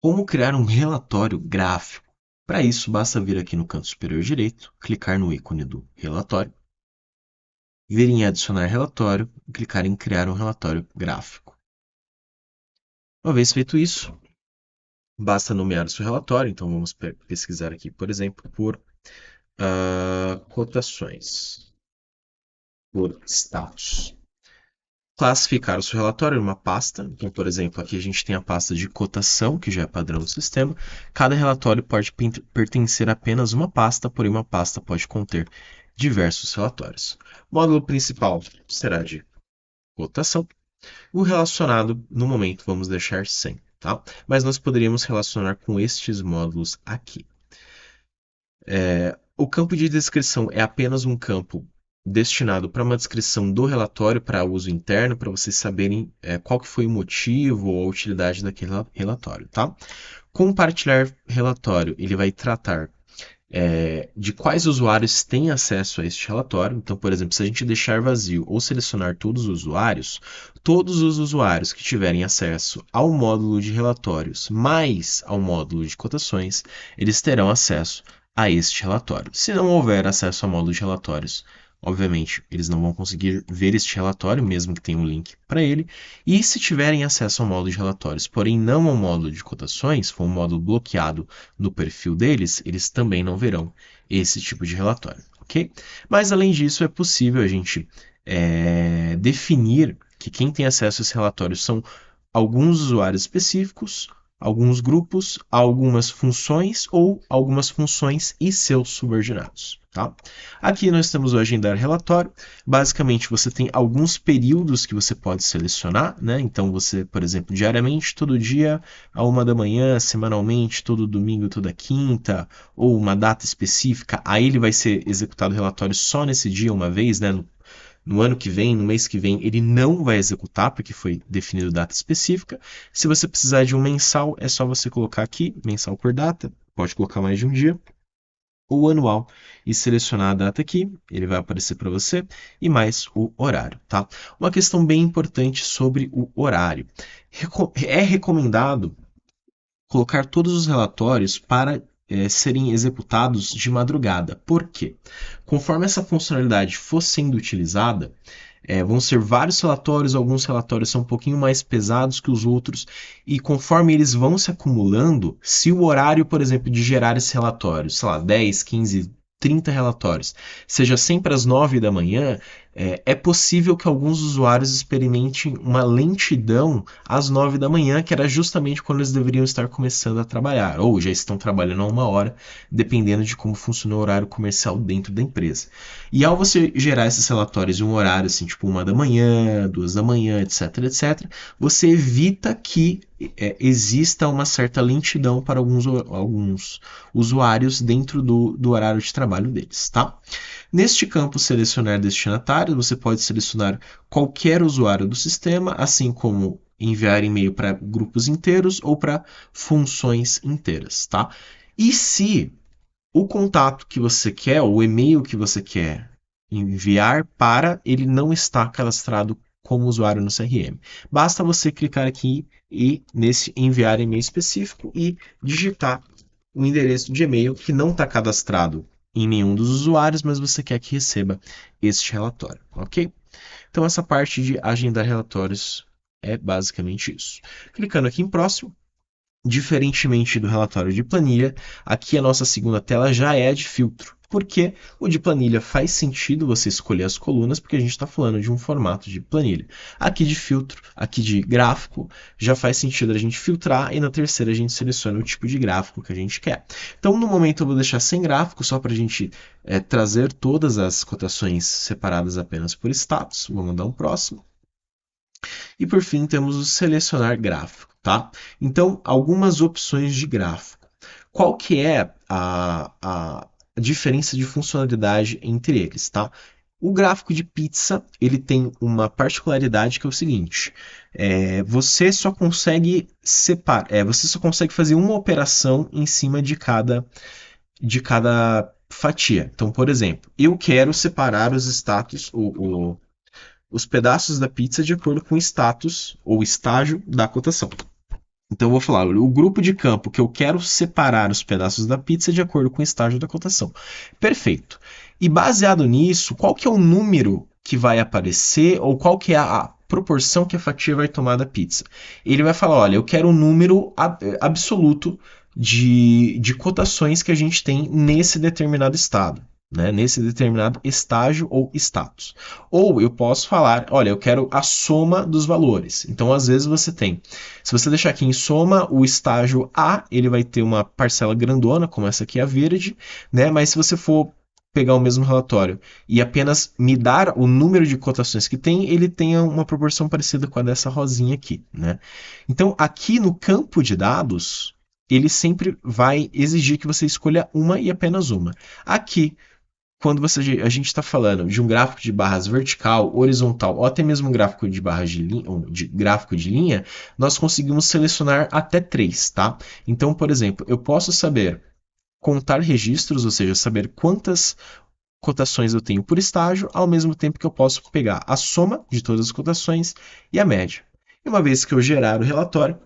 Como criar um relatório gráfico? Para isso, basta vir aqui no canto superior direito, clicar no ícone do relatório, vir em adicionar relatório e clicar em criar um relatório gráfico. Uma vez feito isso, basta nomear o seu relatório. Então vamos pesquisar aqui, por exemplo, por cotações, por status. Classificar o seu relatório em uma pasta. Então, por exemplo, aqui a gente tem a pasta de cotação, que já é padrão do sistema. Cada relatório pode pertencer a apenas uma pasta, porém uma pasta pode conter diversos relatórios. O módulo principal será de cotação. O relacionado, no momento, vamos deixar sem, tá? Mas nós poderíamos relacionar com estes módulos aqui. O campo de descrição é apenas um campo destinado para uma descrição do relatório para uso interno, para vocês saberem qual que foi o motivo ou a utilidade daquele relatório, tá? Compartilhar relatório, ele vai tratar de quais usuários têm acesso a este relatório. Então, por exemplo, se a gente deixar vazio ou selecionar todos os usuários que tiverem acesso ao módulo de relatórios mais ao módulo de cotações, eles terão acesso a este relatório. Se não houver acesso ao módulo de relatórios, obviamente, eles não vão conseguir ver este relatório, mesmo que tenha um link para ele. E se tiverem acesso ao módulo de relatórios, porém não ao módulo de cotações, for um módulo bloqueado no perfil deles, eles também não verão esse tipo de relatório, ok? Mas além disso, é possível a gente definir que quem tem acesso a esse relatório são alguns usuários específicos, alguns grupos, algumas funções ou algumas funções e seus subordinados. Tá? Aqui nós temos o agendar relatório. Basicamente, você tem alguns períodos que você pode selecionar, né? Então, você, por exemplo, diariamente, todo dia, a 1 da manhã, semanalmente, todo domingo, toda quinta, ou uma data específica, aí ele vai ser executado o relatório só nesse dia, uma vez, né? No ano que vem, no mês que vem, ele não vai executar, porque foi definido data específica. Se você precisar de um mensal, é só você colocar aqui, mensal por data, pode colocar mais de um dia, ou anual, e selecionar a data aqui, ele vai aparecer para você, e mais o horário, tá? Uma questão bem importante sobre o horário. É recomendado colocar todos os relatórios para serem executados de madrugada. Por quê? Conforme essa funcionalidade for sendo utilizada, vão ser vários relatórios, alguns relatórios são um pouquinho mais pesados que os outros, e conforme eles vão se acumulando, se o horário, por exemplo, de gerar esse relatório, sei lá, 10, 15, 30 relatórios, seja sempre às 9 da manhã, é possível que alguns usuários experimentem uma lentidão às 9 da manhã, que era justamente quando eles deveriam estar começando a trabalhar, ou já estão trabalhando há 1 hora, dependendo de como funciona o horário comercial dentro da empresa. E ao você gerar esses relatórios em um horário assim, tipo 1 da manhã, 2 da manhã, etc, etc, você evita que exista uma certa lentidão para alguns usuários dentro do horário de trabalho deles, tá? Neste campo selecionar destinatário, você pode selecionar qualquer usuário do sistema, assim como enviar e-mail para grupos inteiros ou para funções inteiras, tá? E se o contato que você quer, ou o e-mail que você quer enviar para, ele não está cadastrado como usuário no CRM. Basta você clicar aqui e nesse enviar e-mail específico e digitar o endereço de e-mail que não está cadastrado em nenhum dos usuários, mas você quer que receba este relatório, ok? Então essa parte de agendar relatórios é basicamente isso. Clicando aqui em próximo, diferentemente do relatório de planilha, aqui a nossa segunda tela já é a de filtro. Porque o de planilha faz sentido você escolher as colunas, porque a gente está falando de um formato de planilha. Aqui de filtro, aqui de gráfico, já faz sentido a gente filtrar, e na terceira a gente seleciona o tipo de gráfico que a gente quer. Então, no momento, eu vou deixar sem gráfico, só para a gente trazer todas as cotações separadas apenas por status. Vou mandar um próximo. E por fim, temos o selecionar gráfico, tá? Então, algumas opções de gráfico. Qual que é a diferença de funcionalidade entre eles, tá? O gráfico de pizza, ele tem uma particularidade que é o seguinte: você só consegue você só consegue fazer uma operação em cima de cada fatia. Então, por exemplo, eu quero separar os status, os pedaços da pizza de acordo com o status ou estágio da cotação. Então eu vou falar, o grupo de campo que eu quero separar os pedaços da pizza de acordo com o estágio da cotação. Perfeito. E baseado nisso, qual que é o número que vai aparecer ou qual que é a proporção que a fatia vai tomar da pizza? Ele vai falar, olha, eu quero um número absoluto de cotações que a gente tem nesse determinado estado. Né, nesse determinado estágio ou status. Ou eu posso falar, olha, eu quero a soma dos valores. Então, às vezes você tem, se você deixar aqui em soma, o estágio A, ele vai ter uma parcela grandona, como essa aqui, a verde, né? Mas se você for pegar o mesmo relatório e apenas me dar o número de cotações que tem, ele tem uma proporção parecida com a dessa rosinha aqui, né? Então, aqui no campo de dados, ele sempre vai exigir que você escolha uma e apenas uma. Aqui, quando a gente está falando de um gráfico de barras vertical, horizontal ou até mesmo um gráfico de barras de linha, gráfico de linha, nós conseguimos selecionar até três, tá? Então, por exemplo, eu posso saber contar registros, ou seja, saber quantas cotações eu tenho por estágio, ao mesmo tempo que eu posso pegar a soma de todas as cotações e a média. E uma vez que eu gerar o relatório,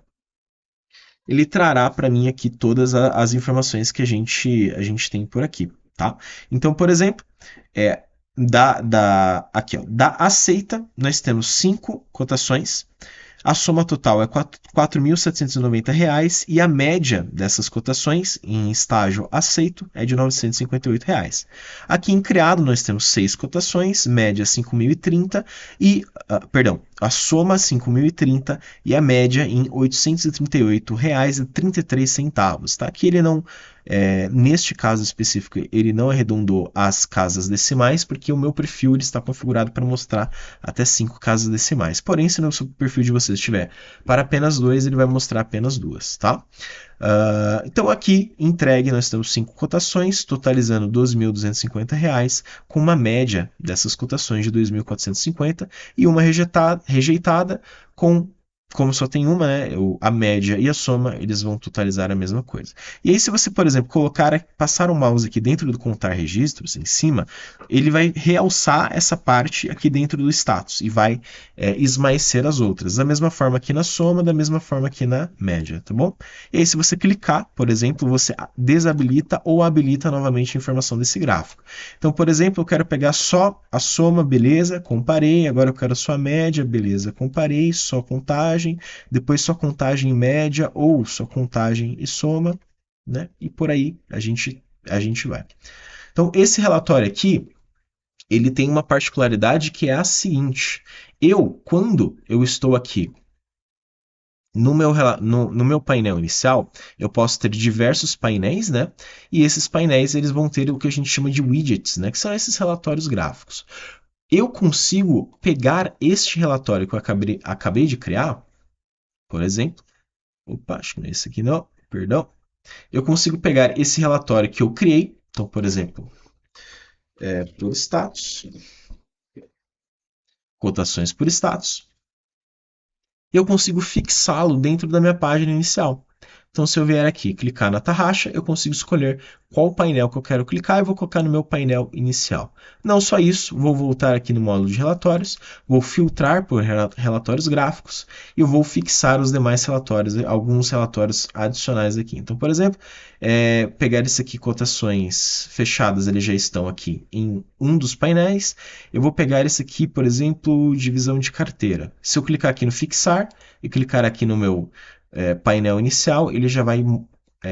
ele trará para mim aqui todas as informações que a gente tem por aqui, tá? Então, por exemplo, aqui, ó, da aceita, nós temos 5 cotações. A soma total é R$ 4.790 e a média dessas cotações em estágio aceito é de R$ 958. Aqui em criado nós temos 6 cotações, média 5.030 e, perdão, a soma 5.030 e a média em R$ 838,33. Tá? Aqui ele não, neste caso específico, ele não arredondou as casas decimais porque o meu perfil ele está configurado para mostrar até 5 casas decimais. Porém, se no seu perfil de vocês estiver para apenas 2, ele vai mostrar apenas 2, tá? Então aqui, entregue, nós temos 5 cotações, totalizando R$ 12.250, com uma média dessas cotações de 2.450 e uma rejeitada com, como só tem uma, né, a média e a soma, eles vão totalizar a mesma coisa. E aí, se você, por exemplo, passar o mouse aqui dentro do contar registros, em cima, ele vai realçar essa parte aqui dentro do status e vai esmaecer as outras, da mesma forma aqui na soma, da mesma forma aqui na média, tá bom? E aí, se você clicar, por exemplo, você desabilita ou habilita novamente a informação desse gráfico. Então, por exemplo, eu quero pegar só a soma, beleza, comparei, agora eu quero só a média, beleza, comparei, só contagem, depois só contagem e média ou só contagem e soma, né? E por aí a gente vai. Então, esse relatório aqui, ele tem uma particularidade que é a seguinte: quando eu estou aqui no meu painel inicial, eu posso ter diversos painéis, né? E esses painéis eles vão ter o que a gente chama de widgets, né? Que são esses relatórios gráficos. Eu consigo pegar este relatório que eu acabei de criar, por exemplo. Opa, acho que não é esse aqui não, perdão. Eu consigo pegar esse relatório que eu criei. Então, por exemplo, por status, cotações por status. E eu consigo fixá-lo dentro da minha página inicial. Então, se eu vier aqui clicar na tarraxa, eu consigo escolher qual painel que eu quero clicar e vou colocar no meu painel inicial. Não só isso, vou voltar aqui no módulo de relatórios, vou filtrar por relatórios gráficos e eu vou fixar os demais relatórios, alguns relatórios adicionais aqui. Então, por exemplo, pegar esse aqui, cotações fechadas, eles já estão aqui em um dos painéis. Eu vou pegar esse aqui, por exemplo, divisão de carteira. Se eu clicar aqui no fixar e clicar aqui no meu painel inicial, ele já vai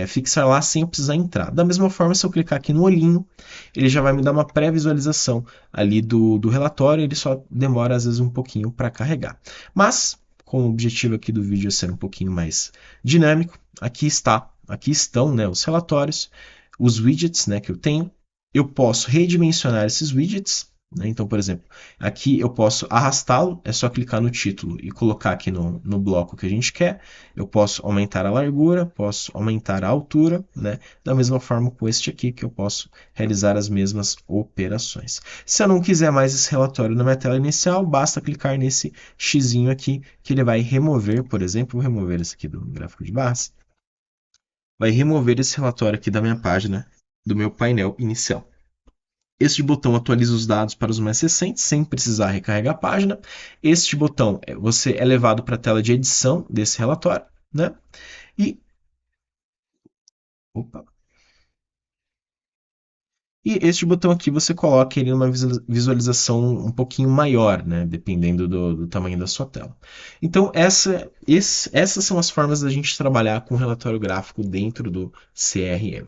fixar lá sem eu precisar entrar. Da mesma forma, se eu clicar aqui no olhinho, ele já vai me dar uma pré-visualização ali do relatório, ele só demora às vezes um pouquinho para carregar. Mas, como o objetivo aqui do vídeo é ser um pouquinho mais dinâmico, aqui estão, né, os relatórios, os widgets, né, que eu tenho. Eu posso redimensionar esses widgets, né? Então, por exemplo, aqui eu posso arrastá-lo, é só clicar no título e colocar aqui no bloco que a gente quer. Eu posso aumentar a largura, posso aumentar a altura, né? Da mesma forma com este aqui, que eu posso realizar as mesmas operações. Se eu não quiser mais esse relatório na minha tela inicial, basta clicar nesse xizinho aqui, que ele vai remover, por exemplo, vou remover esse aqui do gráfico de barras, vai remover esse relatório aqui da minha página, do meu painel inicial. Este botão atualiza os dados para os mais recentes, sem precisar recarregar a página. Este botão você é levado para a tela de edição desse relatório, né? E, opa, e este botão aqui você coloca ele numa visualização um pouquinho maior, né? Dependendo do tamanho da sua tela. Então, essas são as formas da gente trabalhar com relatório gráfico dentro do CRM.